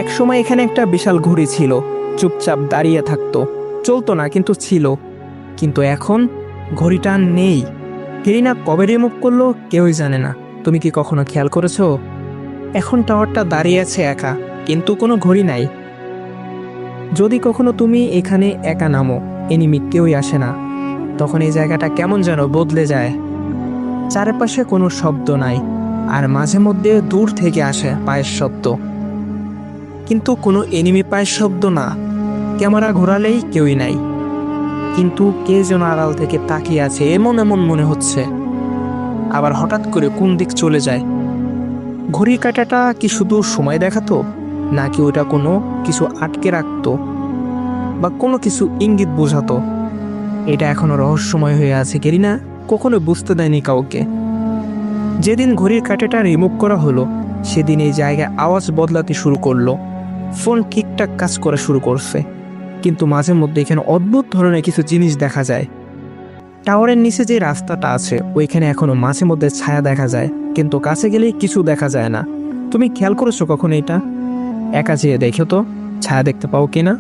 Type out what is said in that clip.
একসময় এখানে একটা বিশাল ঘড়ি ছিল, চুপচাপ দাঁড়িয়ে থাকতো, চলতো না কিন্তু ছিল। কিন্তু এখন ঘড়িটা আর নেই। কেরিনা কবে রিমুভ করলো কেউই জানে না। তুমি কি কখনো খেয়াল করেছো? এখন টাওয়ারটা দাঁড়িয়ে আছে একা, কিন্তু কোনো ঘড়ি নাই। যদি কখনো তুমি এখানে একা নামো, এনিমি কেউই আসে না, তখন এই জায়গাটা কেমন যেন বদলে যায়। চারপাশে কোনো শব্দ নাই, আর মাঝে মধ্যে দূর থেকে আসে পায়ের শব্দ, কিন্তু কোনো এনিমি পায়ের শব্দ না। ক্যামেরা ঘোরালেই কেউই নাই, কিন্তু কে যেন আড়াল থেকে তাকিয়ে আছে এমন এমন মনে হচ্ছে। আবার হঠাৎ করে কোন দিক চলে যায়। ঘড়ির কাঁটাটা কি শুধু সময় দেখাতো, নাকি ওটা কোনো কিছু আটকে রাখতো, বা কোনো কিছু ইঙ্গিত বোঝাতো? এটা এখনো রহস্যময় হয়ে আছে। কেরিনা কখনো বুঝতে দেয়নি কাউকে। যেদিন ঘড়ির কাঁটাটা রিমুভ করা হলো, সেদিন এই জায়গায় আওয়াজ বদলাতে শুরু করলো। ফোন ঠিকঠাক কাজ করা শুরু করছে, কিন্তু মাঝে মধ্যে এখানে অদ্ভুত ধরনের কিছু জিনিস দেখা যায়। টাওয়ারের নিচে যে রাস্তাটা আছে, ওইখানে এখনো মাঝে মধ্যে ছায়া দেখা যায়, কিন্তু কাছে গেলেই কিছু দেখা যায় না। তুমি খেয়াল করেছো কখনো এটা? একা যেয়ে দেখো তো, ছায়া দেখতে পাও কিনা।